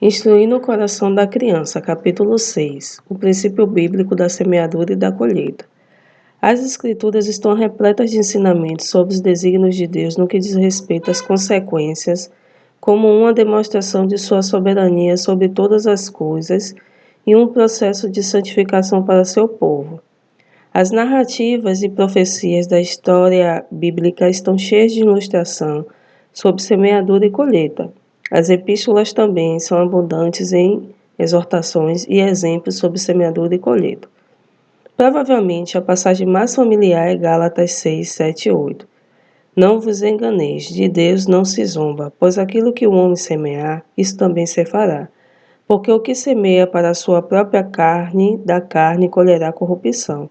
Instruindo o coração da criança, capítulo 6. O princípio bíblico da semeadura e da colheita. As Escrituras estão repletas de ensinamentos sobre os desígnios de Deus no que diz respeito às consequências, como uma demonstração de sua soberania sobre todas as coisas e um processo de santificação para seu povo. As narrativas e profecias da história bíblica estão cheias de ilustração sobre semeadura e colheita. As epístolas também são abundantes em exortações e exemplos sobre semeadura e colheita. Provavelmente a passagem mais familiar é Gálatas 6, 7 e 8. Não vos enganeis, de Deus não se zomba, pois aquilo que o homem semear, isso também se fará. Porque o que semeia para a sua própria carne, da carne colherá corrupção.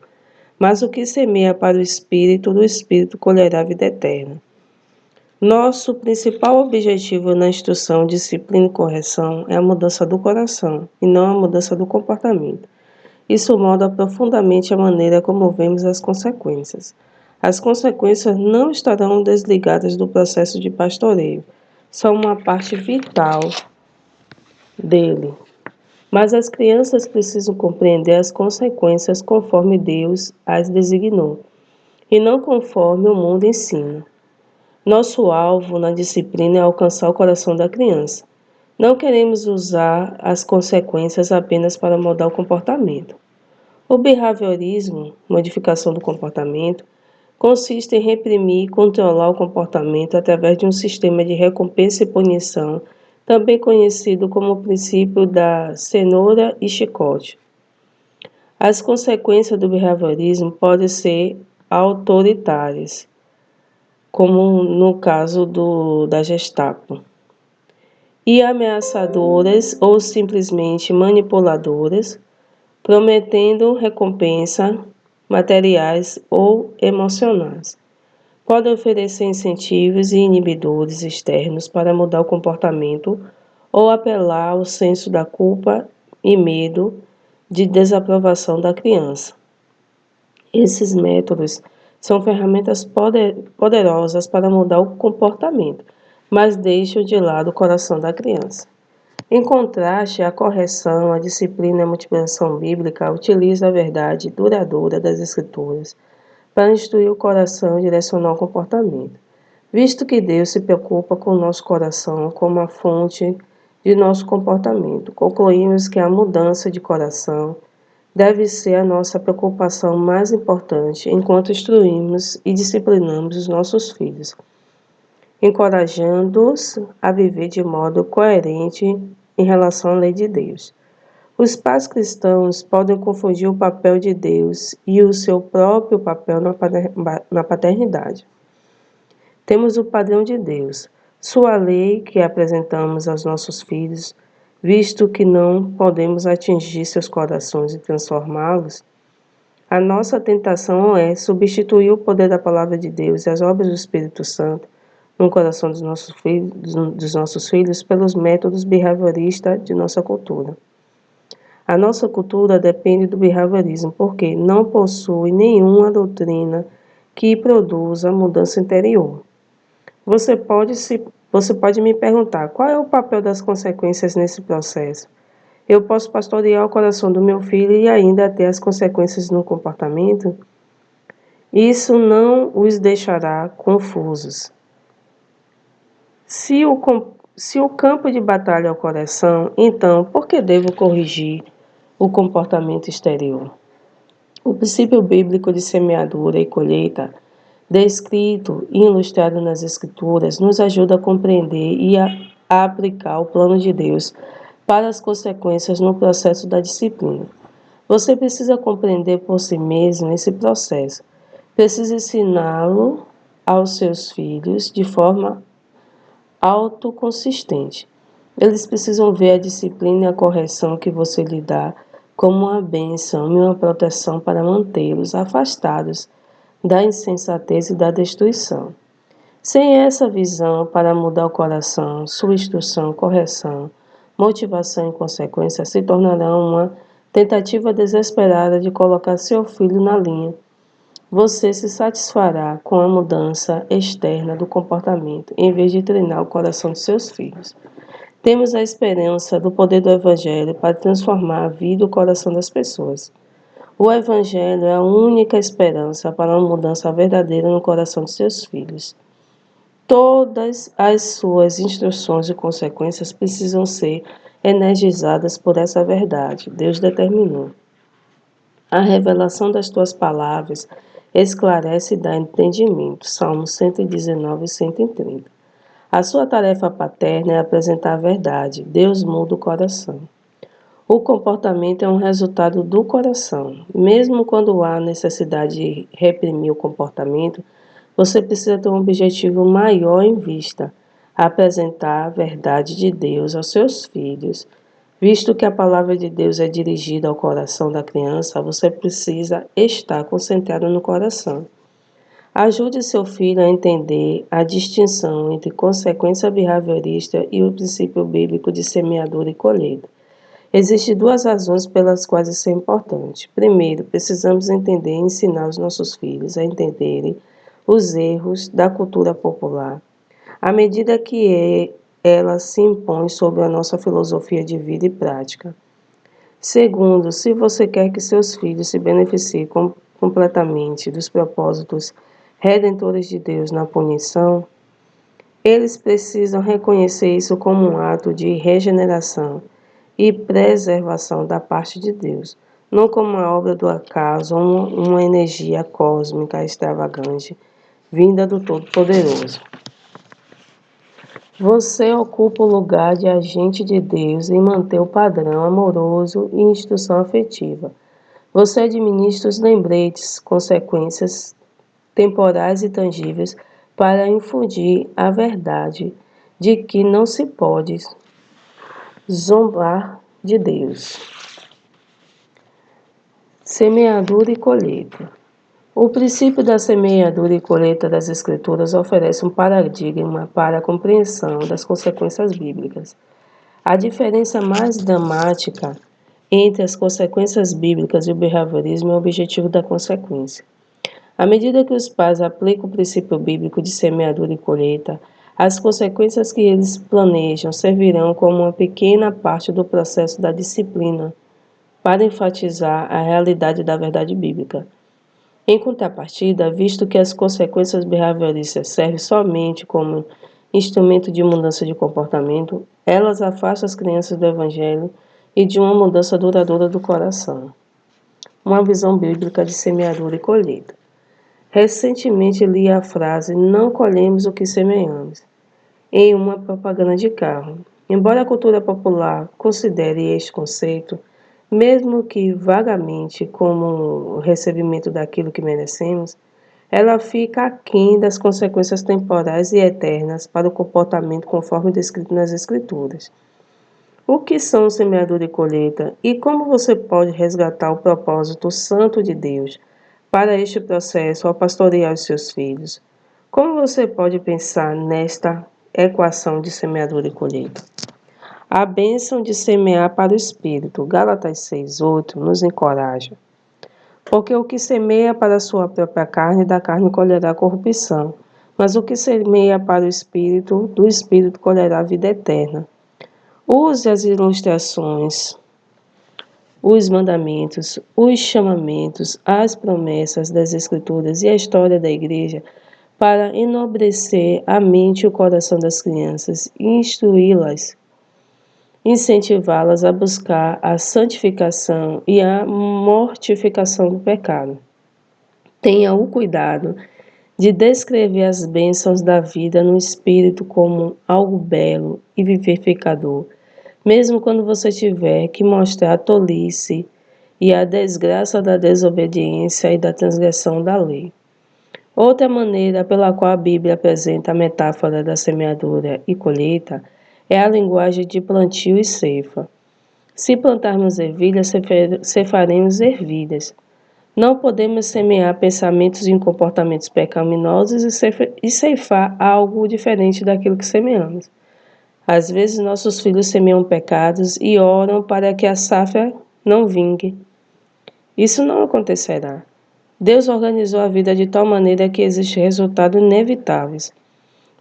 Mas o que semeia para o Espírito, do Espírito colherá vida eterna. Nosso principal objetivo na instrução, disciplina e correção é a mudança do coração e não a mudança do comportamento. Isso molda profundamente a maneira como vemos as consequências. As consequências não estarão desligadas do processo de pastoreio, são uma parte vital dele. Mas as crianças precisam compreender as consequências conforme Deus as designou, e não conforme o mundo ensina. Nosso alvo na disciplina é alcançar o coração da criança. Não queremos usar as consequências apenas para mudar o comportamento. O behaviorismo, modificação do comportamento, consiste em reprimir e controlar o comportamento através de um sistema de recompensa e punição, também conhecido como o princípio da cenoura e chicote. As consequências do behaviorismo podem ser autoritárias, como no caso da Gestapo, e ameaçadoras ou simplesmente manipuladoras, prometendo recompensa materiais ou emocionais. Podem oferecer incentivos e inibidores externos para mudar o comportamento ou apelar ao senso da culpa e medo de desaprovação da criança. Esses métodos são ferramentas poderosas para mudar o comportamento, mas deixam de lado o coração da criança. Em contraste, a correção, a disciplina e a multiplicação bíblica utiliza a verdade duradoura das Escrituras para instruir o coração e direcionar o comportamento. Visto que Deus se preocupa com o nosso coração como a fonte de nosso comportamento, concluímos que a mudança de coração deve ser a nossa preocupação mais importante enquanto instruímos e disciplinamos os nossos filhos, encorajando-os a viver de modo coerente em relação à lei de Deus. Os pais cristãos podem confundir o papel de Deus e o seu próprio papel na paternidade. Temos o padrão de Deus, sua lei que apresentamos aos nossos filhos, visto que não podemos atingir seus corações e transformá-los. A nossa tentação é substituir o poder da palavra de Deus e as obras do Espírito Santo no coração dos nossos filhos pelos métodos behavioristas de nossa cultura. A nossa cultura depende do behaviorismo porque não possui nenhuma doutrina que produza mudança interior. Você pode me perguntar qual é o papel das consequências nesse processo. Eu posso pastorear o coração do meu filho e ainda ter as consequências no comportamento? Isso não os deixará confusos. Se o campo de batalha é o coração, então por que devo corrigir o comportamento exterior? O princípio bíblico de semeadura e colheita, descrito e ilustrado nas Escrituras, nos ajuda a compreender e a aplicar o plano de Deus para as consequências no processo da disciplina. Você precisa compreender por si mesmo esse processo. Precisa ensiná-lo aos seus filhos de forma autoconsistente. Eles precisam ver a disciplina e a correção que você lhe dá como uma bênção e uma proteção para mantê-los afastados da insensatez e da destruição. Sem essa visão para mudar o coração, sua instrução, correção, motivação e consequência se tornarão uma tentativa desesperada de colocar seu filho na linha. Você se satisfará com a mudança externa do comportamento, em vez de treinar o coração de seus filhos. Temos a esperança do poder do Evangelho para transformar a vida e o coração das pessoas. O Evangelho é a única esperança para uma mudança verdadeira no coração de seus filhos. Todas as suas instruções e consequências precisam ser energizadas por essa verdade. Deus determinou. A revelação das tuas palavras esclarece e dá entendimento. Salmos 119 e 130. A sua tarefa paterna é apresentar a verdade. Deus muda o coração. O comportamento é um resultado do coração. Mesmo quando há necessidade de reprimir o comportamento, você precisa ter um objetivo maior em vista: apresentar a verdade de Deus aos seus filhos. Visto que a palavra de Deus é dirigida ao coração da criança, você precisa estar concentrado no coração. Ajude seu filho a entender a distinção entre consequência behaviorista e o princípio bíblico de semeadura e colheita. Existem duas razões pelas quais isso é importante. Primeiro, precisamos entender e ensinar os nossos filhos a entenderem os erros da cultura popular, à medida que ela se impõe sobre a nossa filosofia de vida e prática. Segundo, se você quer que seus filhos se beneficiem completamente dos propósitos redentores de Deus na punição, eles precisam reconhecer isso como um ato de regeneração e preservação da parte de Deus, não como uma obra do acaso ou uma energia cósmica extravagante vinda do Todo-Poderoso. Você ocupa o lugar de agente de Deus em manter o padrão amoroso e instrução afetiva. Você administra os lembretes, consequências temporais e tangíveis para infundir a verdade de que não se pode zombar de Deus. Semeadura e colheita. O princípio da semeadura e colheita das Escrituras oferece um paradigma para a compreensão das consequências bíblicas. A diferença mais dramática entre as consequências bíblicas e o behaviorismo é o objetivo da consequência. À medida que os pais aplicam o princípio bíblico de semeadura e colheita, as consequências que eles planejam servirão como uma pequena parte do processo da disciplina para enfatizar a realidade da verdade bíblica. Em contrapartida, visto que as consequências behavioristas servem somente como instrumento de mudança de comportamento, elas afastam as crianças do Evangelho e de uma mudança duradoura do coração. Uma visão bíblica de semeadura e colheita. Recentemente li a frase "não colhemos o que semeamos" em uma propaganda de carro. Embora a cultura popular considere este conceito, mesmo que vagamente, como o recebimento daquilo que merecemos, ela fica aquém das consequências temporais e eternas para o comportamento conforme descrito nas Escrituras. O que são semeadura e colheita e como você pode resgatar o propósito santo de Deus para este processo ao pastorear os seus filhos? Como você pode pensar nesta equação de semeadura e colheita? A bênção de semear para o Espírito, Gálatas 6:8, nos encoraja. Porque o que semeia para a sua própria carne, da carne colherá corrupção, mas o que semeia para o Espírito, do Espírito colherá a vida eterna. Use as ilustrações, os mandamentos, os chamamentos, as promessas das Escrituras e a história da Igreja para enobrecer a mente e o coração das crianças e instruí-las, incentivá-las a buscar a santificação e a mortificação do pecado. Tenha o cuidado de descrever as bênçãos da vida no espírito como algo belo e vivificador, mesmo quando você tiver que mostrar a tolice e a desgraça da desobediência e da transgressão da lei. Outra maneira pela qual a Bíblia apresenta a metáfora da semeadura e colheita é a linguagem de plantio e ceifa. Se plantarmos ervilhas, ceifaremos ervilhas. Não podemos semear pensamentos e comportamentos pecaminosos e ceifar algo diferente daquilo que semeamos. Às vezes, nossos filhos semeiam pecados e oram para que a safra não vingue. Isso não acontecerá. Deus organizou a vida de tal maneira que existem resultados inevitáveis.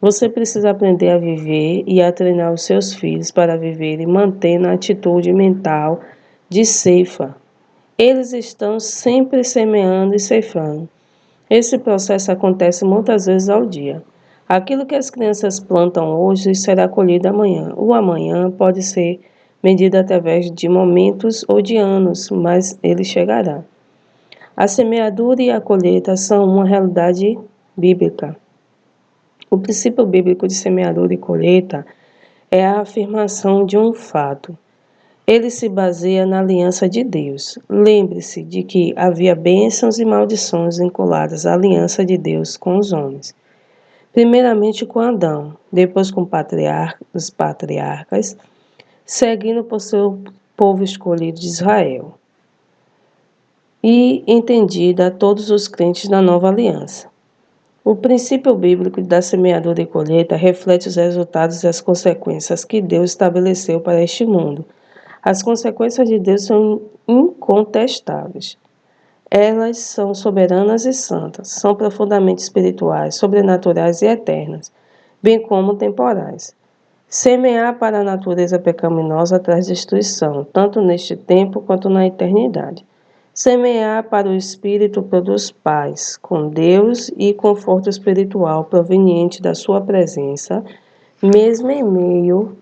Você precisa aprender a viver e a treinar os seus filhos para viver e manter a atitude mental de ceifa. Eles estão sempre semeando e ceifando. Esse processo acontece muitas vezes ao dia. Aquilo que as crianças plantam hoje será colhido amanhã. O amanhã pode ser medido através de momentos ou de anos, mas ele chegará. A semeadura e a colheita são uma realidade bíblica. O princípio bíblico de semeadura e colheita é a afirmação de um fato. Ele se baseia na aliança de Deus. Lembre-se de que havia bênçãos e maldições vinculadas à aliança de Deus com os homens. Primeiramente com Adão, depois com os patriarcas, seguindo por seu povo escolhido de Israel, e entendida a todos os crentes da nova aliança. O princípio bíblico da semeadura e colheita reflete os resultados e as consequências que Deus estabeleceu para este mundo. As consequências de Deus são incontestáveis. Elas são soberanas e santas, são profundamente espirituais, sobrenaturais e eternas, bem como temporais. Semear para a natureza pecaminosa traz destruição, tanto neste tempo quanto na eternidade. Semear para o espírito produz paz com Deus e conforto espiritual proveniente da sua presença, mesmo em meio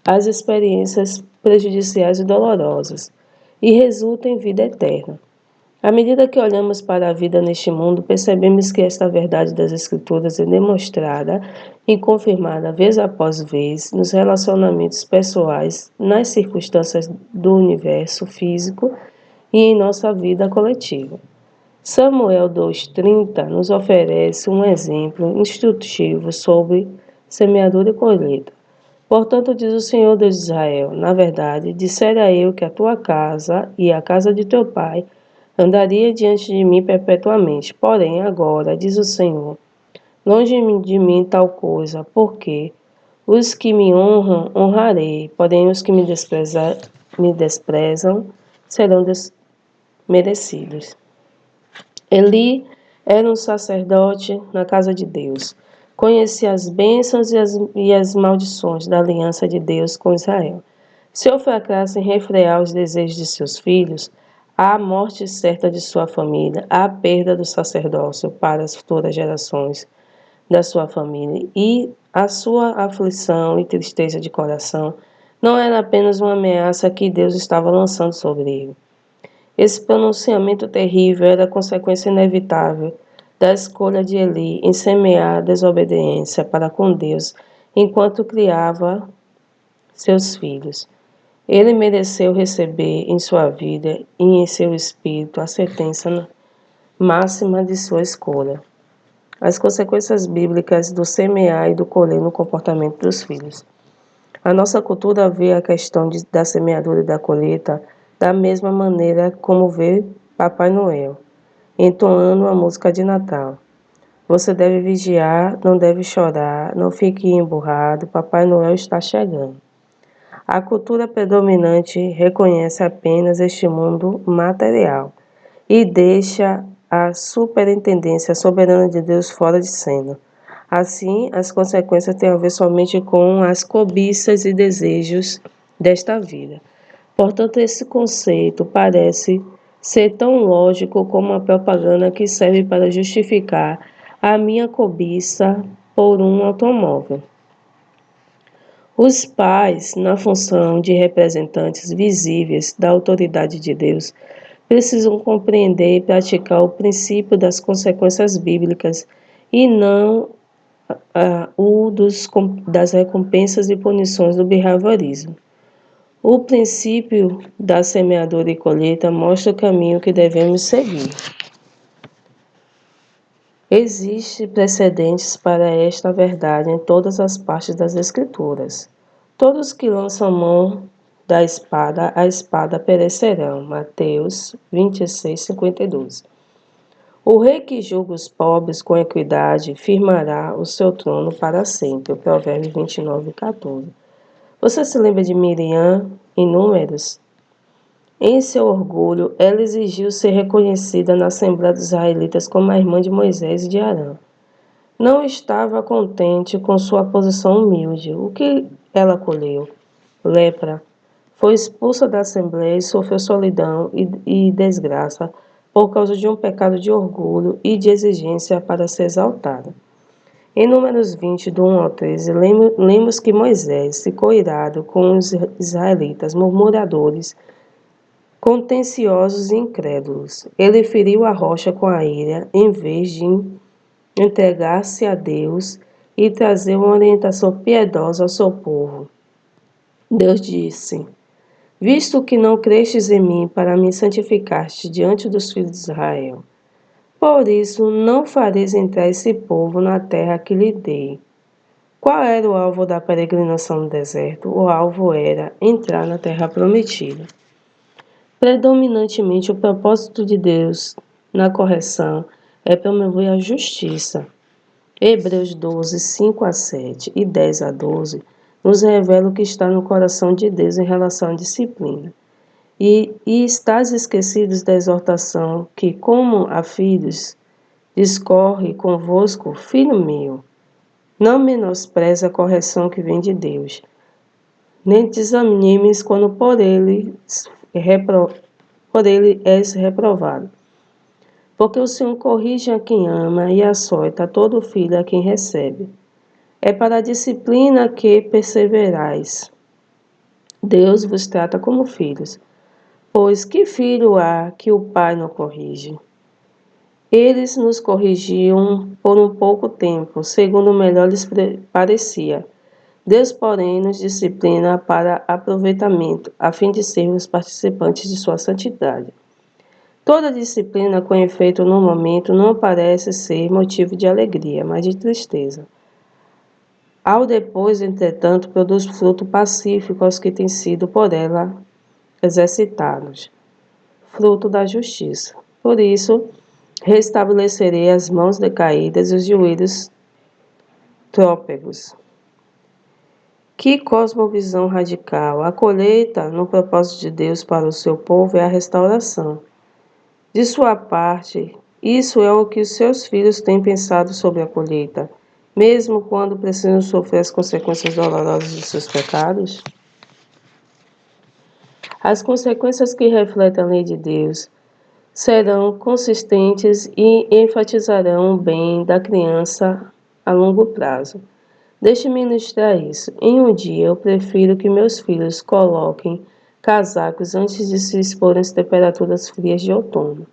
às experiências prejudiciais e dolorosas, e resulta em vida eterna. À medida que olhamos para a vida neste mundo, percebemos que esta verdade das Escrituras é demonstrada e confirmada vez após vez nos relacionamentos pessoais, nas circunstâncias do universo físico e em nossa vida coletiva. Samuel 2,30 nos oferece um exemplo instrutivo sobre semeadura e colheita. Portanto, diz o Senhor Deus de Israel: na verdade, dissera eu que a tua casa e a casa de teu pai andaria diante de mim perpetuamente. Porém, agora, diz o Senhor, longe de mim tal coisa, porque os que me honram, honrarei, porém os que me desprezam serão desmerecidos. Eli era um sacerdote na casa de Deus. Conhecia as bênçãos e as maldições da aliança de Deus com Israel. Seu fracasso em refrear os desejos de seus filhos, a morte certa de sua família, a perda do sacerdócio para as futuras gerações da sua família e a sua aflição e tristeza de coração não era apenas uma ameaça que Deus estava lançando sobre ele. Esse pronunciamento terrível era a consequência inevitável da escolha de Eli em semear a desobediência para com Deus enquanto criava seus filhos. Ele mereceu receber em sua vida e em seu espírito a sentença máxima de sua escolha. As consequências bíblicas do semear e do colher no comportamento dos filhos. A nossa cultura vê a questão da semeadura e da colheita da mesma maneira como vê Papai Noel, entoando a música de Natal. Você deve vigiar, não deve chorar, não fique emburrado, Papai Noel está chegando. A cultura predominante reconhece apenas este mundo material e deixa a superintendência soberana de Deus fora de cena. Assim, as consequências têm a ver somente com as cobiças e desejos desta vida. Portanto, esse conceito parece ser tão lógico como a propaganda que serve para justificar a minha cobiça por um automóvel. Os pais, na função de representantes visíveis da autoridade de Deus, precisam compreender e praticar o princípio das consequências bíblicas e não das recompensas e punições do behaviorismo. O princípio da semeadura e colheita mostra o caminho que devemos seguir. Existem precedentes para esta verdade em todas as partes das Escrituras. Todos que lançam mão da espada, a espada perecerão. Mateus 26, 52. O rei que julga os pobres com equidade firmará o seu trono para sempre. Provérbios 29, 14. Você se lembra de Miriam em Números? Em seu orgulho, ela exigiu ser reconhecida na Assembleia dos Israelitas como a irmã de Moisés e de Arão. Não estava contente com sua posição humilde. O que ela colheu? Lepra. Foi expulsa da Assembleia e sofreu solidão e desgraça por causa de um pecado de orgulho e de exigência para ser exaltada. Em Números 20, do 1 ao 13, lemos que Moisés ficou irado com os israelitas, murmuradores, contenciosos e incrédulos. Ele feriu a rocha com a ira, em vez de entregar-se a Deus e trazer uma orientação piedosa ao seu povo. Deus disse: Visto que não crestes em mim para me santificaste diante dos filhos de Israel, por isso não fareis entrar esse povo na terra que lhe dei. Qual era o alvo da peregrinação no deserto? O alvo era entrar na terra prometida. Predominantemente, o propósito de Deus na correção é promover a justiça. Hebreus 12, 5 a 7 e 10 a 12 nos revela o que está no coração de Deus em relação à disciplina. E estás esquecidos da exortação que, como a filhos, discorre convosco, filho meu. Não menospreze a correção que vem de Deus, nem desanimes quando por ele és reprovado. Porque o Senhor corrige a quem ama e açoita todo filho a quem recebe. É para a disciplina que perseverais. Deus vos trata como filhos. Pois que filho há que o pai não corrige? Eles nos corrigiam por um pouco tempo, segundo melhor lhes parecia. Deus, porém, nos disciplina para aproveitamento, a fim de sermos participantes de sua santidade. Toda disciplina com efeito no momento não parece ser motivo de alegria, mas de tristeza. Ao depois, entretanto, produz fruto pacífico aos que têm sido por ela exercitados, fruto da justiça. Por isso, restabelecerei as mãos decaídas e os joelhos trópegos. Que cosmovisão radical! A colheita, no propósito de Deus para o seu povo, é a restauração. De sua parte, isso é o que os seus filhos têm pensado sobre a colheita, mesmo quando precisam sofrer as consequências dolorosas de seus pecados? As consequências que refletem a lei de Deus serão consistentes e enfatizarão o bem da criança a longo prazo. Deixe-me ilustrar isso. Em um dia, eu prefiro que meus filhos coloquem casacos antes de se exporem às temperaturas frias de outono.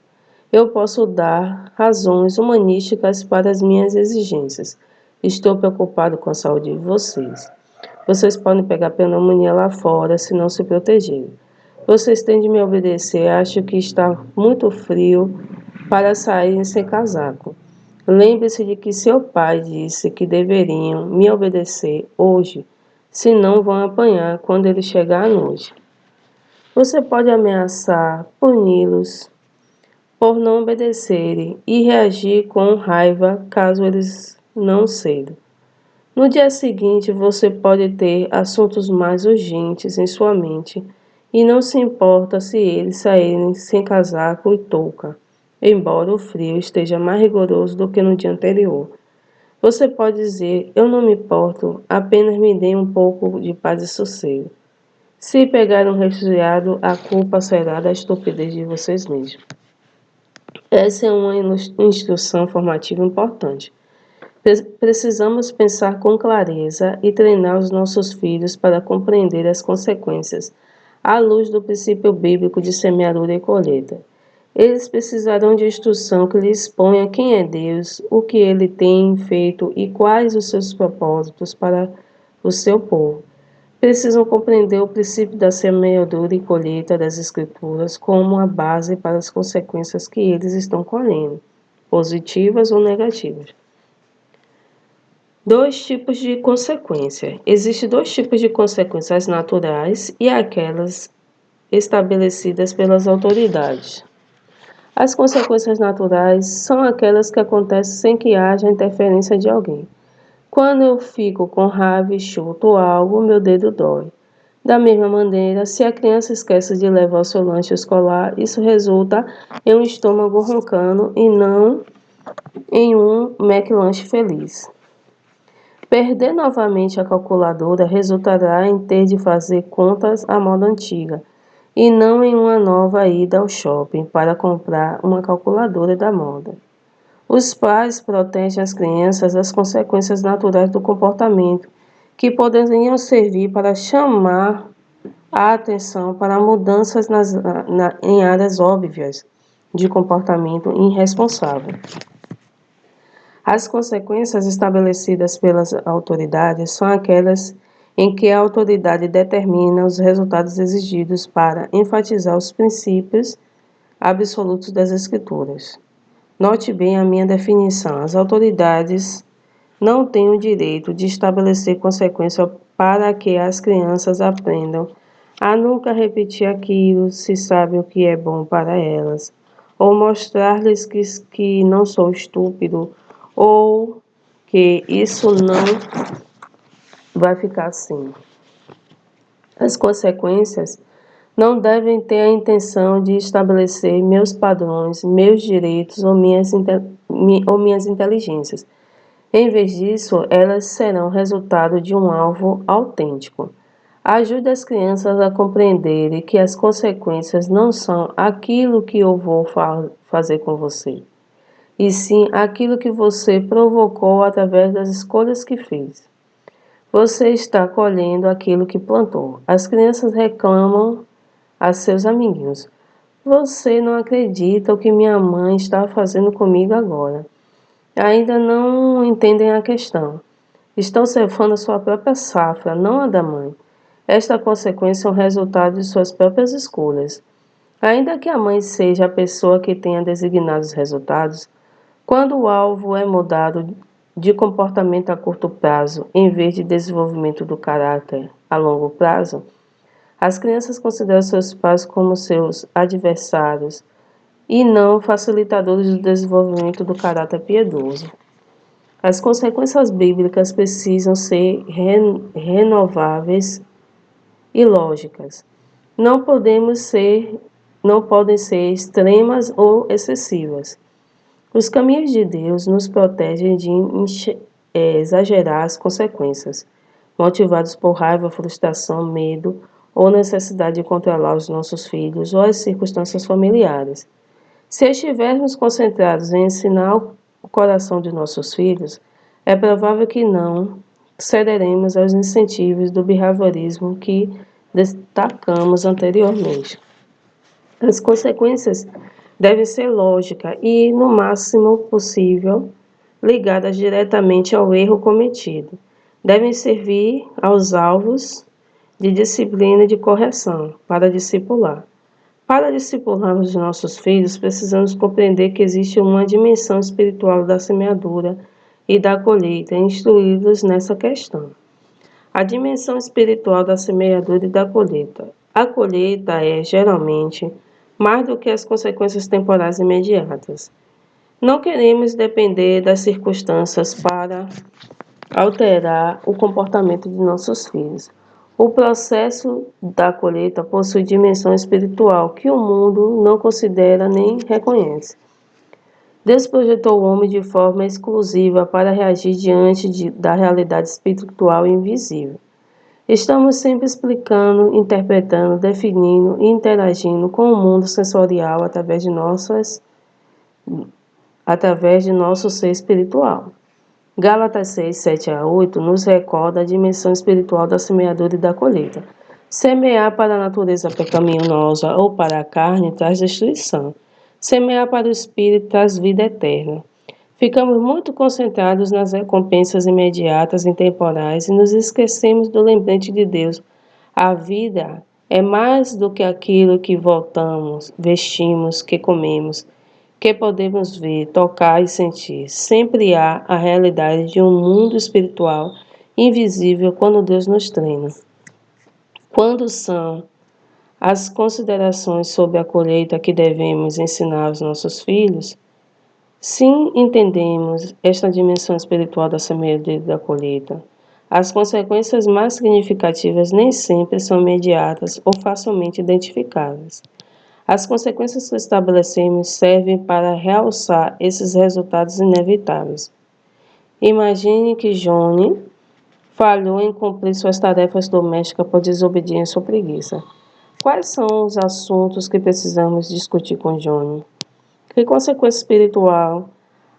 Eu posso dar razões humanísticas para as minhas exigências. Estou preocupado com a saúde de vocês. Vocês podem pegar pneumonia lá fora se não se protegerem. Vocês têm de me obedecer. Acho que está muito frio para saírem sem casaco. Lembre-se de que seu pai disse que deveriam me obedecer hoje, senão vão apanhar quando ele chegar à noite. Você pode ameaçar, puni-los por não obedecerem e reagir com raiva caso eles não cedam. No dia seguinte, você pode ter assuntos mais urgentes em sua mente e não se importa se eles saírem sem casaco e touca, embora o frio esteja mais rigoroso do que no dia anterior. Você pode dizer: eu não me importo, apenas me dê um pouco de paz e sossego. Se pegar um resfriado, a culpa será da estupidez de vocês mesmos. Essa é uma instrução formativa importante. Precisamos pensar com clareza e treinar os nossos filhos para compreender as consequências, à luz do princípio bíblico de semeadura e colheita. Eles precisarão de instrução que lhes exponha quem é Deus, o que ele tem feito e quais os seus propósitos para o seu povo. Precisam compreender o princípio da semeadura e colheita das Escrituras como a base para as consequências que eles estão colhendo, positivas ou negativas. Dois tipos de consequência. Existem dois tipos de consequências: as naturais e aquelas estabelecidas pelas autoridades. As consequências naturais são aquelas que acontecem sem que haja interferência de alguém. Quando eu fico com raiva e chuto algo, meu dedo dói. Da mesma maneira, se a criança esquece de levar o seu lanche escolar, isso resulta em um estômago roncando e não em um McLanche feliz. Perder novamente a calculadora resultará em ter de fazer contas à moda antiga, e não em uma nova ida ao shopping para comprar uma calculadora da moda. Os pais protegem as crianças das consequências naturais do comportamento, que poderiam servir para chamar a atenção para mudanças em áreas óbvias de comportamento irresponsável. As consequências estabelecidas pelas autoridades são aquelas em que a autoridade determina os resultados exigidos para enfatizar os princípios absolutos das Escrituras. Note bem a minha definição. As autoridades não têm o direito de estabelecer consequências para que as crianças aprendam a nunca repetir aquilo se sabem o que é bom para elas, ou mostrar-lhes que não sou estúpido, ou que isso não vai ficar assim. As consequências não devem ter a intenção de estabelecer meus padrões, meus direitos ou minhas inteligências. Em vez disso, elas serão resultado de um alvo autêntico. Ajude as crianças a compreenderem que as consequências não são aquilo que eu vou fazer com você, e sim aquilo que você provocou através das escolhas que fez. Você está colhendo aquilo que plantou. As crianças reclamam a seus amiguinhos: você não acredita o que minha mãe está fazendo comigo agora. Ainda não entendem a questão. Estão cevando a sua própria safra, não a da mãe. Esta consequência é o resultado de suas próprias escolhas. Ainda que a mãe seja a pessoa que tenha designado os resultados, quando o alvo é mudado de comportamento a curto prazo, em vez de desenvolvimento do caráter a longo prazo, as crianças consideram seus pais como seus adversários e não facilitadores do desenvolvimento do caráter piedoso. As consequências bíblicas precisam ser renováveis e lógicas. Não podem ser extremas ou excessivas. Os caminhos de Deus nos protegem de exagerar as consequências, motivados por raiva, frustração, medo ou necessidade de controlar os nossos filhos ou as circunstâncias familiares. Se estivermos concentrados em ensinar o coração de nossos filhos, é provável que não cederemos aos incentivos do behaviorismo que destacamos anteriormente. As consequências devem ser lógicas e, no máximo possível, ligadas diretamente ao erro cometido. Devem servir aos alvos de disciplina e de correção, para discipular. Para discipularmos os nossos filhos, precisamos compreender que existe uma dimensão espiritual da semeadura e da colheita, e instruí-los nessa questão. A dimensão espiritual da semeadura e da colheita. A colheita é, geralmente, mais do que as consequências temporais imediatas. Não queremos depender das circunstâncias para alterar o comportamento de nossos filhos. O processo da colheita possui dimensão espiritual que o mundo não considera nem reconhece. Deus projetou o homem de forma exclusiva para reagir diante da realidade espiritual e invisível. Estamos sempre explicando, interpretando, definindo e interagindo com o mundo sensorial através de nosso ser espiritual. Gálatas 6, 7 a 8 nos recorda a dimensão espiritual da semeadura e da colheita. Semear para a natureza pecaminosa ou para a carne traz destruição. Semear para o espírito traz vida eterna. Ficamos muito concentrados nas recompensas imediatas e temporais e nos esquecemos do lembrete de Deus. A vida é mais do que aquilo que voltamos, vestimos, que comemos, que podemos ver, tocar e sentir. Sempre há a realidade de um mundo espiritual invisível quando Deus nos treina. Quando são as considerações sobre a colheita que devemos ensinar aos nossos filhos? Sim, entendemos esta dimensão espiritual da semeadura e da colheita. As consequências mais significativas nem sempre são imediatas ou facilmente identificáveis. As consequências que estabelecemos servem para realçar esses resultados inevitáveis. Imagine que Johnny falhou em cumprir suas tarefas domésticas por desobediência ou preguiça. Quais são os assuntos que precisamos discutir com Johnny? Que consequência espiritual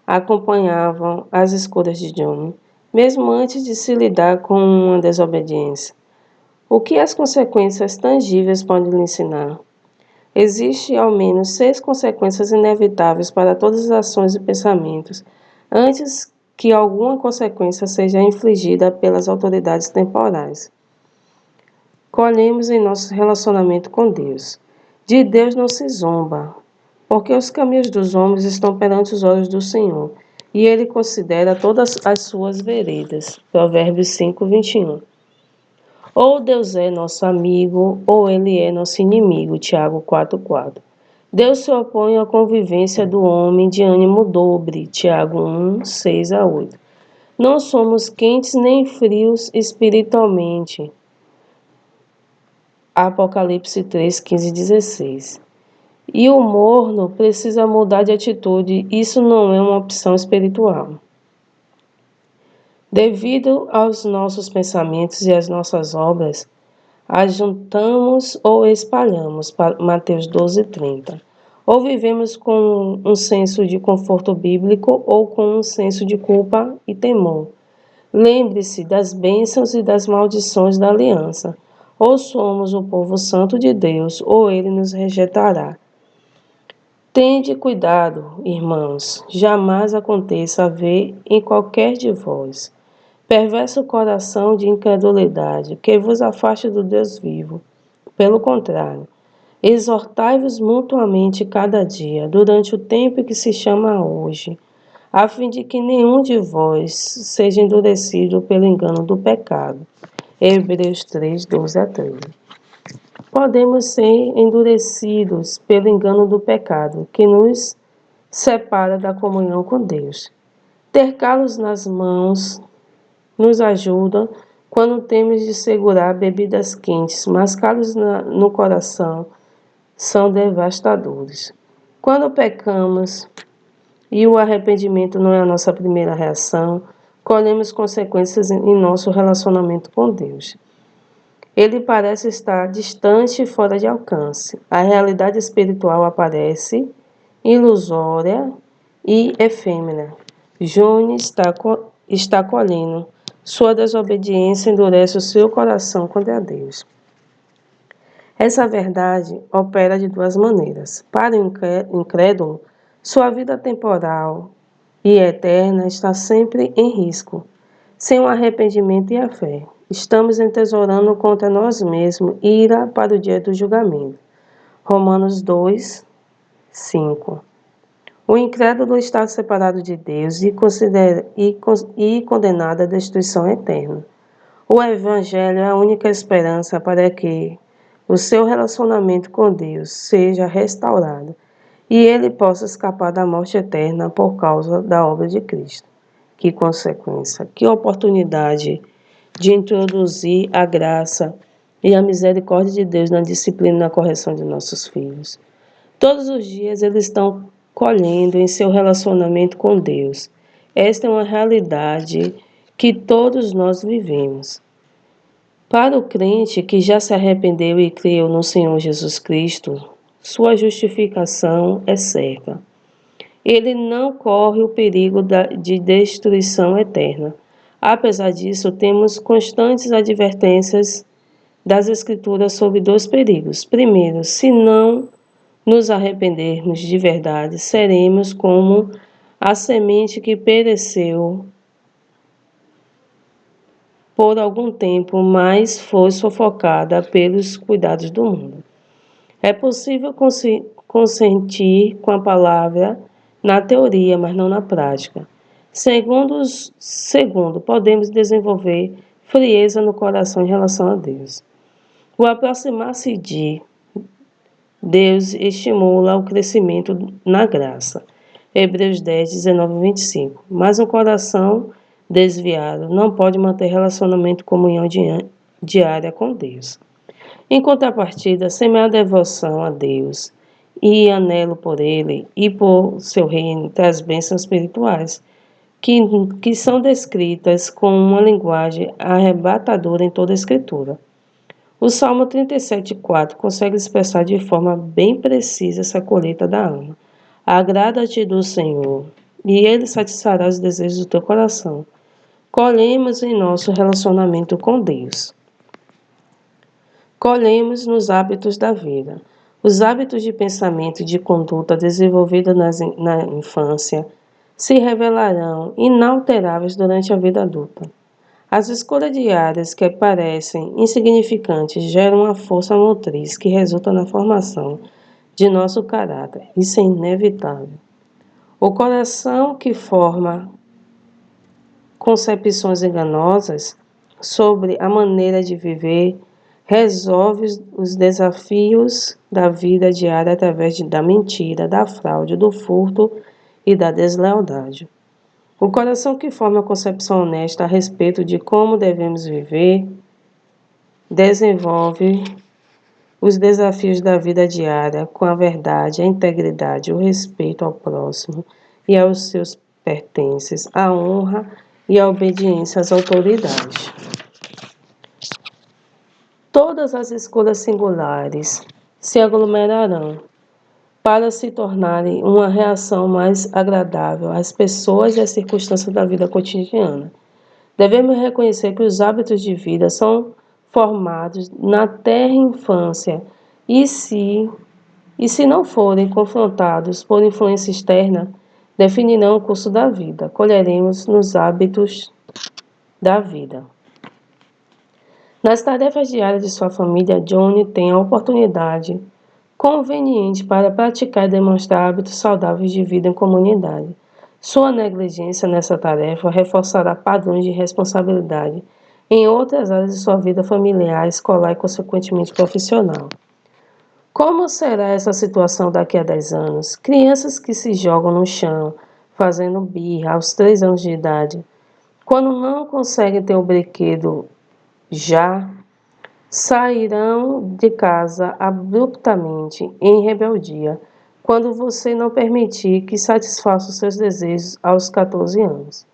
acompanhavam as escolhas de Johnny, mesmo antes de se lidar com uma desobediência? O que as consequências tangíveis podem lhe ensinar? Existem ao menos 6 consequências inevitáveis para todas as ações e pensamentos, antes que alguma consequência seja infligida pelas autoridades temporais. Colhemos em nosso relacionamento com Deus. De Deus não se zomba, porque os caminhos dos homens estão perante os olhos do Senhor, e Ele considera todas as suas veredas. Provérbios 5, 21. Ou Deus é nosso amigo, ou Ele é nosso inimigo. Tiago 4,4. Deus se opõe à convivência do homem de ânimo dobre. Tiago 1, 6 a 8. Não somos quentes nem frios espiritualmente. Apocalipse 3, 15 e 16. E o morno precisa mudar de atitude. Isso não é uma opção espiritual. Devido aos nossos pensamentos e às nossas obras, ajuntamos ou espalhamos. Mateus 12, 30. Ou vivemos com um senso de conforto bíblico ou com um senso de culpa e temor. Lembre-se das bênçãos e das maldições da aliança. Ou somos o povo santo de Deus, ou ele nos rejeitará. Tende cuidado, irmãos, jamais aconteça haver em qualquer de vós perverso coração de incredulidade, que vos afaste do Deus vivo. Pelo contrário, exortai-vos mutuamente cada dia, durante o tempo que se chama hoje, a fim de que nenhum de vós seja endurecido pelo engano do pecado. Hebreus 3, 12 a 13. Podemos ser endurecidos pelo engano do pecado, que nos separa da comunhão com Deus. Ter calos nas mãos nos ajuda quando temos de segurar bebidas quentes, mas calos no coração são devastadores. Quando pecamos e o arrependimento não é a nossa primeira reação, colhemos consequências em nosso relacionamento com Deus. Ele parece estar distante e fora de alcance. A realidade espiritual aparece ilusória e efêmera. Johnny está colhendo. Sua desobediência endurece o seu coração contra Deus. Essa verdade opera de duas maneiras. Para o incrédulo, sua vida temporal e eterna está sempre em risco. Sem o arrependimento e a fé, estamos entesourando contra nós mesmos ira para o dia do julgamento. Romanos 2, 5. O incrédulo está separado de Deus e condenado à destruição eterna. O Evangelho é a única esperança para que o seu relacionamento com Deus seja restaurado e ele possa escapar da morte eterna por causa da obra de Cristo. Que consequência, que oportunidade de introduzir a graça e a misericórdia de Deus na disciplina e na correção de nossos filhos. Todos os dias eles estão colhendo em seu relacionamento com Deus. Esta é uma realidade que todos nós vivemos. Para o crente que já se arrependeu e creu no Senhor Jesus Cristo, sua justificação é certa. Ele não corre o perigo de destruição eterna. Apesar disso, temos constantes advertências das Escrituras sobre dois perigos. Primeiro, se não nos arrependermos de verdade, seremos como a semente que pereceu por algum tempo, mas foi sufocada pelos cuidados do mundo. É possível consentir com a palavra na teoria, mas não na prática. Segundo, podemos desenvolver frieza no coração em relação a Deus. O aproximar-se de Deus estimula o crescimento na graça. Hebreus 10, 19 e 25. Mas um coração desviado não pode manter relacionamento e comunhão diária com Deus. Em contrapartida, semear devoção a Deus e anelo por ele e por seu reino das bênçãos espirituais, que são descritas com uma linguagem arrebatadora em toda a Escritura. O Salmo 37,4 consegue expressar de forma bem precisa essa colheita da alma. Agrada-te do Senhor, e Ele satisfará os desejos do teu coração. Colhemos em nosso relacionamento com Deus. Colhemos nos hábitos da vida. Os hábitos de pensamento e de conduta desenvolvidos na infância se revelarão inalteráveis durante a vida adulta. As escolhas diárias que parecem insignificantes geram uma força motriz que resulta na formação de nosso caráter. Isso é inevitável. O coração que forma concepções enganosas sobre a maneira de viver resolve os desafios da vida diária através da mentira, da fraude, do furto e da deslealdade. O coração que forma a concepção honesta a respeito de como devemos viver desenvolve os desafios da vida diária com a verdade, a integridade, o respeito ao próximo e aos seus pertences, a honra e a obediência às autoridades. Todas as escolhas singulares se aglomerarão para se tornarem uma reação mais agradável às pessoas e às circunstâncias da vida cotidiana. Devemos reconhecer que os hábitos de vida são formados na terra infância e se não forem confrontados por influência externa, definirão o curso da vida. Colheremos nos hábitos da vida. Nas tarefas diárias de sua família, Johnny tem a oportunidade conveniente para praticar e demonstrar hábitos saudáveis de vida em comunidade. Sua negligência nessa tarefa reforçará padrões de responsabilidade em outras áreas de sua vida familiar, escolar e, consequentemente, profissional. Como será essa situação daqui a 10 anos? Crianças que se jogam no chão, fazendo birra aos 3 anos de idade, quando não conseguem ter o brinquedo já, sairão de casa abruptamente em rebeldia, quando você não permitir que satisfaça os seus desejos aos 14 anos.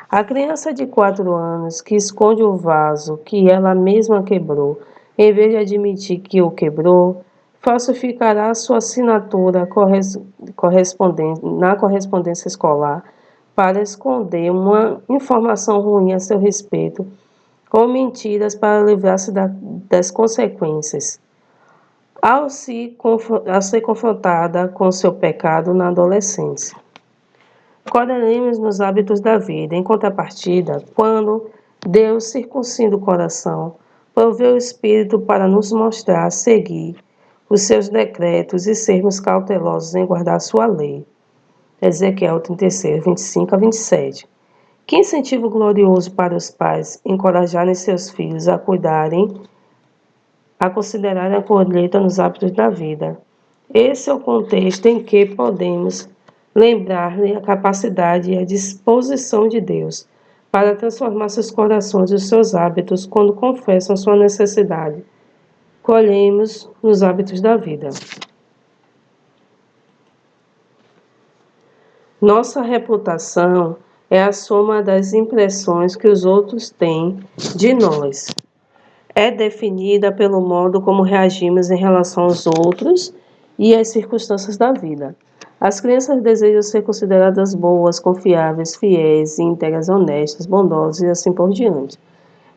A criança de 4 anos que esconde o vaso que ela mesma quebrou, em vez de admitir que o quebrou, falsificará sua assinatura na correspondência escolar para esconder uma informação ruim a seu respeito ou mentiras para livrar-se das consequências. Ao ser confrontada com seu pecado na adolescência. Colheremos nos hábitos da vida. Em contrapartida, quando Deus circuncida o coração, provê o Espírito para nos mostrar, seguir os seus decretos e sermos cautelosos em guardar sua lei. Ezequiel 36, 25 a 27. Que incentivo glorioso para os pais encorajarem seus filhos a considerarem a colheita nos hábitos da vida. Esse é o contexto em que podemos lembrar-lhe a capacidade e a disposição de Deus para transformar seus corações e os seus hábitos quando confessam sua necessidade. Colhemos nos hábitos da vida. Nossa reputação é a soma das impressões que os outros têm de nós. É definida pelo modo como reagimos em relação aos outros e às circunstâncias da vida. As crianças desejam ser consideradas boas, confiáveis, fiéis, íntegras, honestas, bondosas e assim por diante.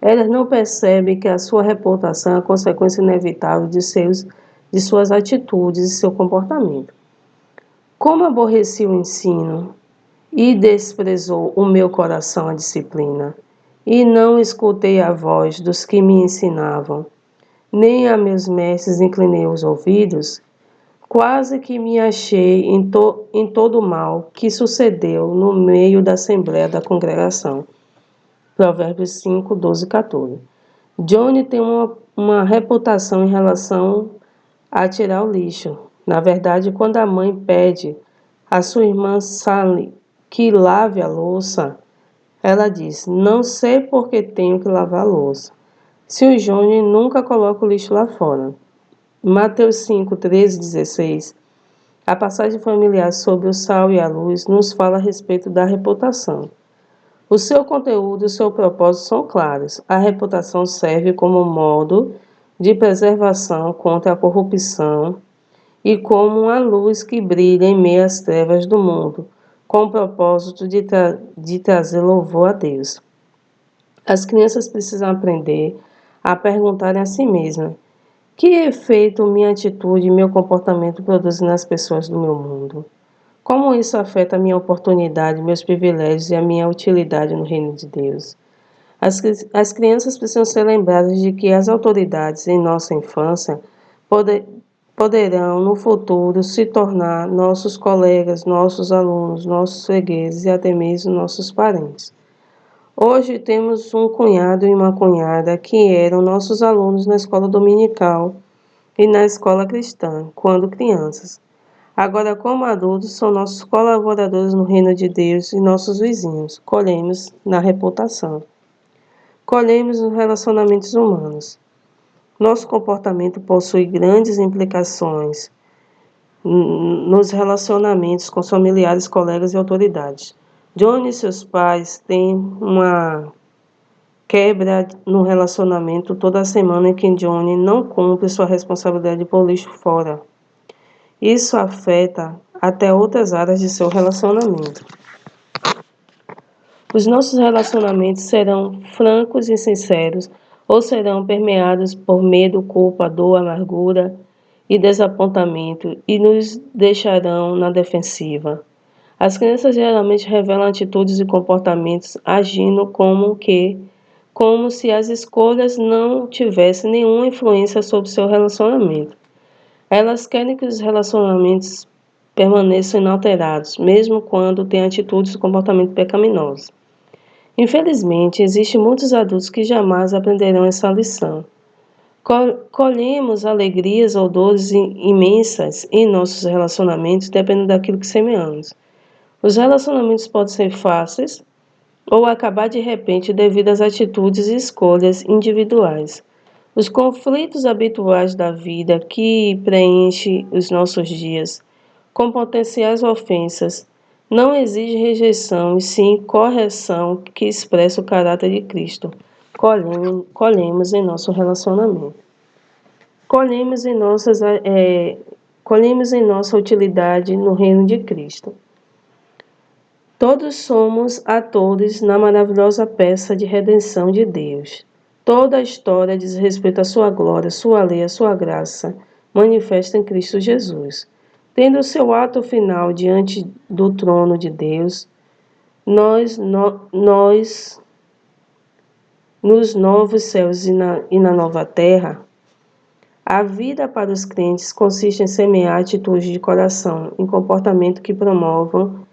Elas não percebem que a sua reputação é a consequência inevitável de suas atitudes e seu comportamento. Como aborreci o ensino e desprezou o meu coração a disciplina, e não escutei a voz dos que me ensinavam, nem a meus mestres inclinei os ouvidos, quase que me achei em todo o mal que sucedeu no meio da assembleia da congregação. Provérbios 5, 12 e 14. Johnny tem uma reputação em relação a tirar o lixo. Na verdade, quando a mãe pede a sua irmã Sally que lave a louça, ela diz: não sei porque tenho que lavar a louça. Se o Johnny nunca coloca o lixo lá fora. Mateus 5, 13, 16, a passagem familiar sobre o sal e a luz nos fala a respeito da reputação. O seu conteúdo e o seu propósito são claros. A reputação serve como modo de preservação contra a corrupção e como uma luz que brilha em meio às trevas do mundo, com o propósito de trazer louvor a Deus. As crianças precisam aprender a perguntarem a si mesmas: que efeito minha atitude e meu comportamento produzem nas pessoas do meu mundo? Como isso afeta a minha oportunidade, meus privilégios e a minha utilidade no reino de Deus? As crianças precisam ser lembradas de que as autoridades em nossa infância poderão, no futuro, se tornar nossos colegas, nossos alunos, nossos fregueses e até mesmo nossos parentes. Hoje temos um cunhado e uma cunhada que eram nossos alunos na escola dominical e na escola cristã, quando crianças. Agora, como adultos, são nossos colaboradores no reino de Deus e nossos vizinhos. Colhemos na reputação. Colhemos nos relacionamentos humanos. Nosso comportamento possui grandes implicações nos relacionamentos com os familiares, colegas e autoridades. Johnny e seus pais têm uma quebra no relacionamento toda semana em que Johnny não cumpre sua responsabilidade de pôr lixo fora. Isso afeta até outras áreas de seu relacionamento. Os nossos relacionamentos serão francos e sinceros ou serão permeados por medo, culpa, dor, amargura e desapontamento e nos deixarão na defensiva. As crianças geralmente revelam atitudes e comportamentos agindo como se as escolhas não tivessem nenhuma influência sobre seu relacionamento. Elas querem que os relacionamentos permaneçam inalterados, mesmo quando têm atitudes e comportamentos pecaminosos. Infelizmente, existem muitos adultos que jamais aprenderão essa lição. Colhemos alegrias ou dores imensas em nossos relacionamentos, dependendo daquilo que semeamos. Os relacionamentos podem ser fáceis ou acabar de repente devido às atitudes e escolhas individuais. Os conflitos habituais da vida que preenchem os nossos dias, com potenciais ofensas, não exigem rejeição, e sim correção que expressa o caráter de Cristo. Colhemos em nosso relacionamento. Colhemos em nossa utilidade no reino de Cristo. Todos somos atores na maravilhosa peça de redenção de Deus. Toda a história diz respeito à sua glória, sua lei, a sua graça, manifesta em Cristo Jesus. Tendo o seu ato final diante do trono de Deus, nós nos novos céus e na nova terra, a vida para os crentes consiste em semear atitudes de coração, em comportamento que promovam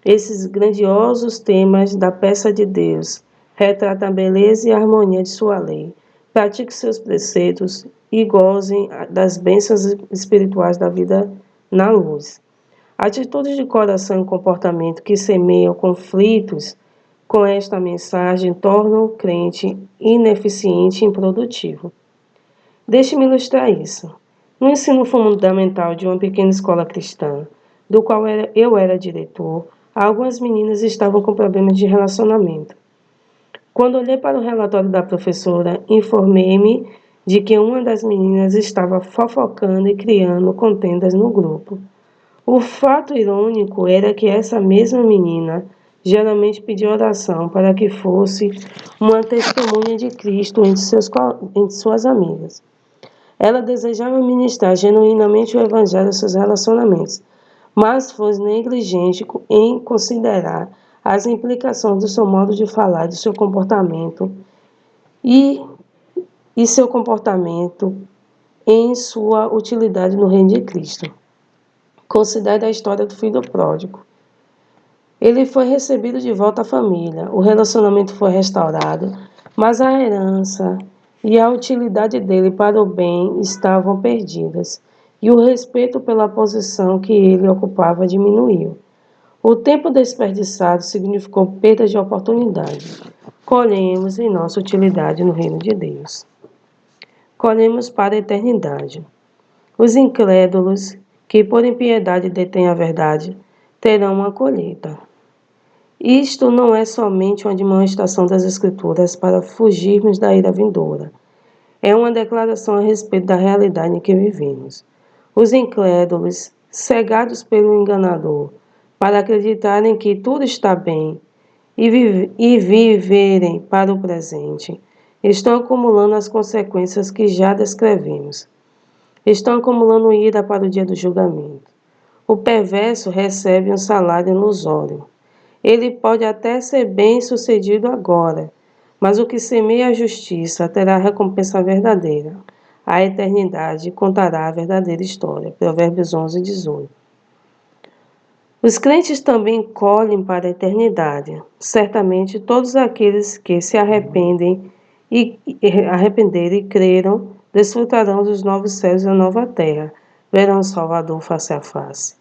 esses grandiosos temas da peça de Deus. Retrata a beleza e a harmonia de sua lei. Pratique seus preceitos e gozem das bênçãos espirituais da vida na luz. Atitudes de coração e comportamento que semeiam conflitos com esta mensagem tornam o crente ineficiente e improdutivo. Deixe-me ilustrar isso. No ensino fundamental de uma pequena escola cristã, do qual eu era diretor, algumas meninas estavam com problemas de relacionamento. Quando olhei para o relatório da professora, informei-me de que uma das meninas estava fofocando e criando contendas no grupo. O fato irônico era que essa mesma menina geralmente pedia oração para que fosse uma testemunha de Cristo entre suas amigas. Ela desejava ministrar genuinamente o evangelho aos seus relacionamentos, mas foi negligente em considerar as implicações do seu modo de falar, do seu comportamento e seu comportamento em sua utilidade no reino de Cristo. Considere a história do filho pródigo. Ele foi recebido de volta à família, o relacionamento foi restaurado, mas a herança e a utilidade dele para o bem estavam perdidas, e o respeito pela posição que ele ocupava diminuiu. O tempo desperdiçado significou perda de oportunidade. Colhemos em nossa utilidade no reino de Deus. Colhemos para a eternidade. Os incrédulos, que por impiedade detêm a verdade, terão uma colheita. Isto não é somente uma demonstração das Escrituras para fugirmos da ira vindoura. É uma declaração a respeito da realidade em que vivemos. Os incrédulos, cegados pelo enganador, para acreditarem que tudo está bem e viverem para o presente, estão acumulando as consequências que já descrevemos. Estão acumulando ira para o dia do julgamento. O perverso recebe um salário ilusório. Ele pode até ser bem-sucedido agora, mas o que semeia a justiça terá a recompensa verdadeira. A eternidade contará a verdadeira história. Provérbios 11:18. Os crentes também colhem para a eternidade. Certamente todos aqueles que se arrependerem e creram, desfrutarão dos novos céus e da nova terra, verão o Salvador face a face.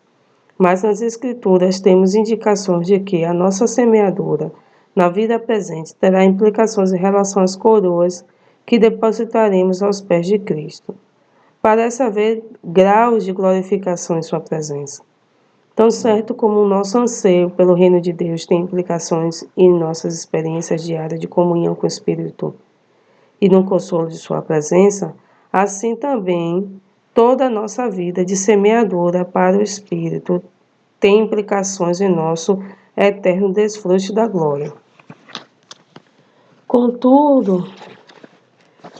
Mas nas Escrituras temos indicações de que a nossa semeadura, na vida presente, terá implicações em relação às coroas que depositaremos aos pés de Cristo. Parece haver graus de glorificação em sua presença. Tão certo como o nosso anseio pelo reino de Deus tem implicações em nossas experiências diárias de comunhão com o Espírito e no consolo de sua presença, assim também toda a nossa vida de semeadura para o Espírito tem implicações em nosso eterno desfrute da glória. Contudo,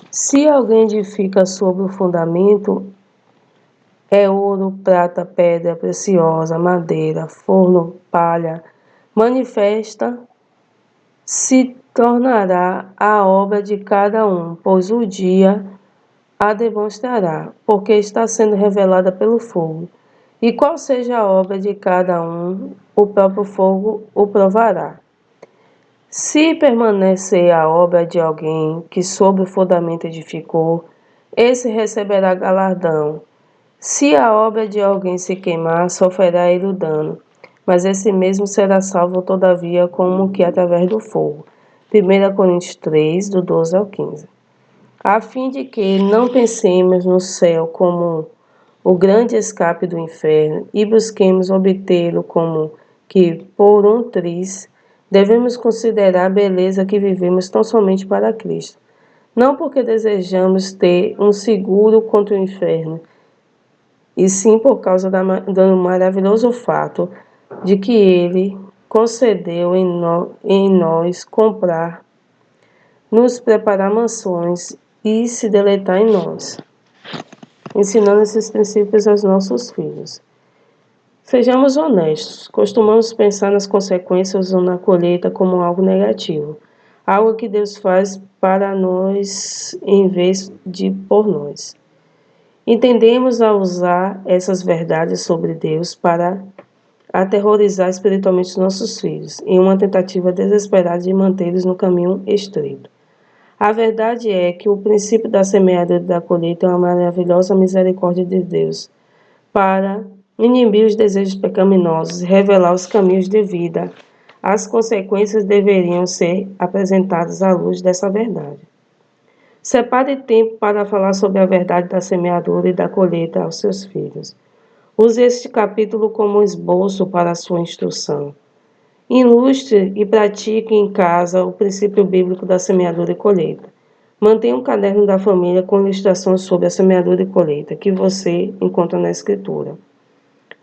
se alguém edifica sobre o fundamento, é ouro, prata, pedra preciosa, madeira, forno, palha, manifesta, se tornará a obra de cada um, pois o dia a demonstrará, porque está sendo revelada pelo fogo. E qual seja a obra de cada um, o próprio fogo o provará. Se permanecer a obra de alguém que sobre o fundamento edificou, esse receberá galardão. Se a obra de alguém se queimar, sofrerá ele o dano, mas esse mesmo será salvo todavia como que através do fogo. 1 Coríntios 3, do 12 ao 15. A fim de que não pensemos no céu como o grande escape do inferno e busquemos obtê-lo como que, por um triz, devemos considerar a beleza que vivemos tão somente para Cristo. Não porque desejamos ter um seguro contra o inferno, e sim por causa do maravilhoso fato de que Ele concedeu em nós comprar, nos preparar mansões e se deleitar em nós, ensinando esses princípios aos nossos filhos. Sejamos honestos, costumamos pensar nas consequências ou na colheita como algo negativo, algo que Deus faz para nós em vez de por nós. Entendemos a usar essas verdades sobre Deus para aterrorizar espiritualmente nossos filhos, em uma tentativa desesperada de mantê-los no caminho estreito. A verdade é que o princípio da semeadura e da colheita é uma maravilhosa misericórdia de Deus para inibir os desejos pecaminosos e revelar os caminhos de vida. As consequências deveriam ser apresentadas à luz dessa verdade. Separe tempo para falar sobre a verdade da semeadura e da colheita aos seus filhos. Use este capítulo como esboço para a sua instrução. Ilustre e pratique em casa o princípio bíblico da semeadura e colheita. Mantenha um caderno da família com ilustrações sobre a semeadura e colheita que você encontra na Escritura,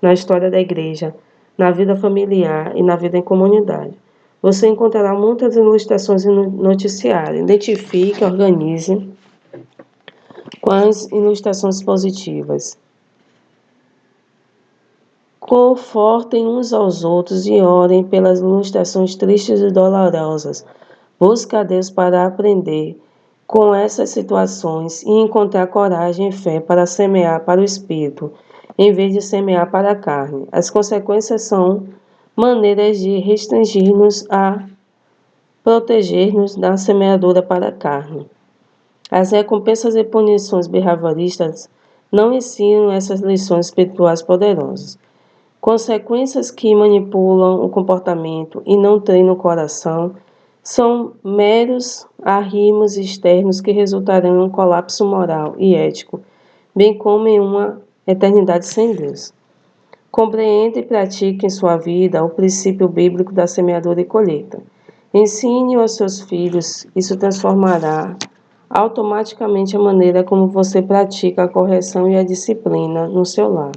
na história da igreja, na vida familiar e na vida em comunidade. Você encontrará muitas ilustrações no noticiário. Identifique, organize com as ilustrações positivas. Confortem uns aos outros e orem pelas ilustrações tristes e dolorosas. Busque a Deus para aprender com essas situações e encontrar coragem e fé para semear para o Espírito, em vez de semear para a carne. As consequências são maneiras de restringir-nos a proteger-nos da semeadura para a carne. As recompensas e punições behavioristas não ensinam essas lições espirituais poderosas. Consequências que manipulam o comportamento e não treinam o coração são meros arrimos externos que resultarão em um colapso moral e ético bem como em uma eternidade sem Deus. Compreenda e pratique em sua vida o princípio bíblico da semeadura e colheita. Ensine aos seus filhos, isso transformará automaticamente a maneira como você pratica a correção e a disciplina no seu lar.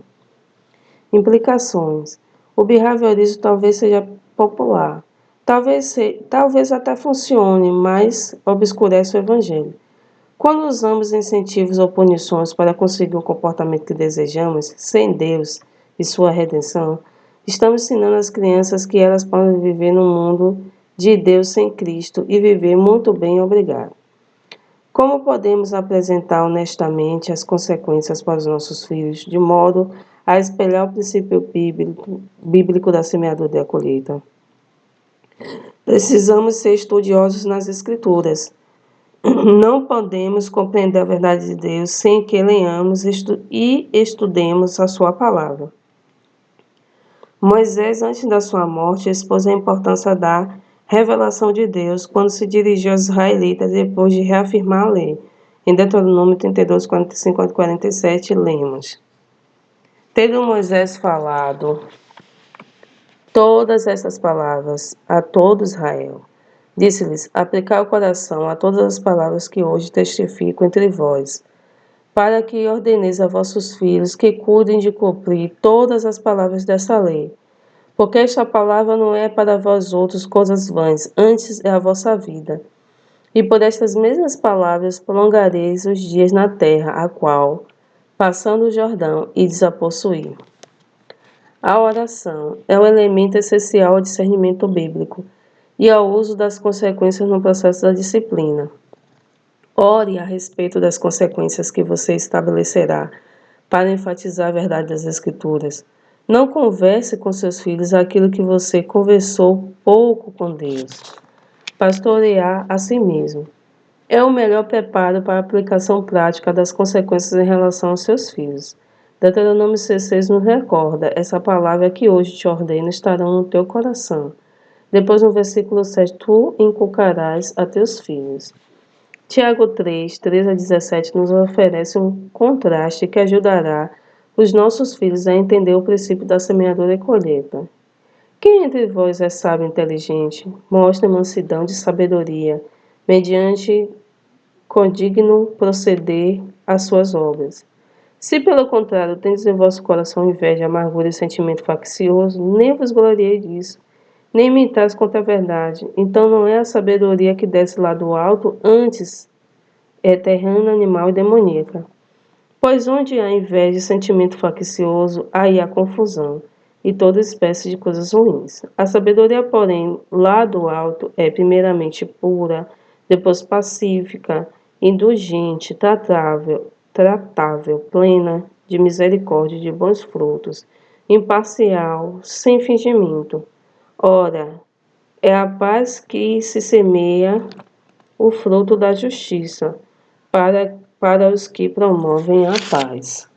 Implicações. O behaviorismo talvez seja popular, talvez até funcione, mas obscurece o evangelho. Quando usamos incentivos ou punições para conseguir o comportamento que desejamos, sem Deus e sua redenção, estamos ensinando às crianças que elas podem viver no mundo de Deus sem Cristo e viver muito bem, obrigado. Como podemos apresentar honestamente as consequências para os nossos filhos, de modo a espelhar o princípio bíblico da semeadura e da colheita? Precisamos ser estudiosos nas Escrituras. Não podemos compreender a verdade de Deus sem que leamos e estudemos a sua palavra. Moisés, antes da sua morte, expôs a importância da revelação de Deus quando se dirigiu aos israelitas depois de reafirmar a lei. Em Deuteronômio 32, 45 a 47, lemos: Tendo Moisés falado todas essas palavras a todo Israel, disse-lhes: Aplicai o coração a todas as palavras que hoje testifico entre vós, para que ordeneis a vossos filhos que cuidem de cumprir todas as palavras dessa lei. Porque esta palavra não é para vós outros coisas vãs, antes é a vossa vida. E por estas mesmas palavras prolongareis os dias na terra, a qual, passando o Jordão, ides a possuir. A oração é um elemento essencial ao discernimento bíblico e ao uso das consequências no processo da disciplina. Ore a respeito das consequências que você estabelecerá para enfatizar a verdade das Escrituras. Não converse com seus filhos aquilo que você conversou pouco com Deus. Pastorear a si mesmo é o melhor preparo para a aplicação prática das consequências em relação aos seus filhos. Deuteronômio 6,6 nos recorda: essa palavra que hoje te ordeno estarão no teu coração. Depois, no versículo 7, tu inculcarás a teus filhos. Tiago 3, 13 a 17 nos oferece um contraste que ajudará os nossos filhos a entender o princípio da semeadura e colheita. Quem entre vós é sábio e inteligente? Mostre mansidão de sabedoria, mediante condigno proceder às suas obras. Se pelo contrário tendes em vosso coração inveja, amargura e sentimento faccioso, nem vos gloriei disso, nem mentais contra a verdade. Então não é a sabedoria que desce lá do alto, antes é terrena, animal e demoníaca. Pois onde há inveja e sentimento faccioso, aí há confusão e toda espécie de coisas ruins. A sabedoria, porém, lá do alto é primeiramente pura, depois pacífica, indulgente, tratável, plena de misericórdia e de bons frutos, imparcial, sem fingimento. Ora, é a paz que se semeia o fruto da justiça para os que promovem a paz.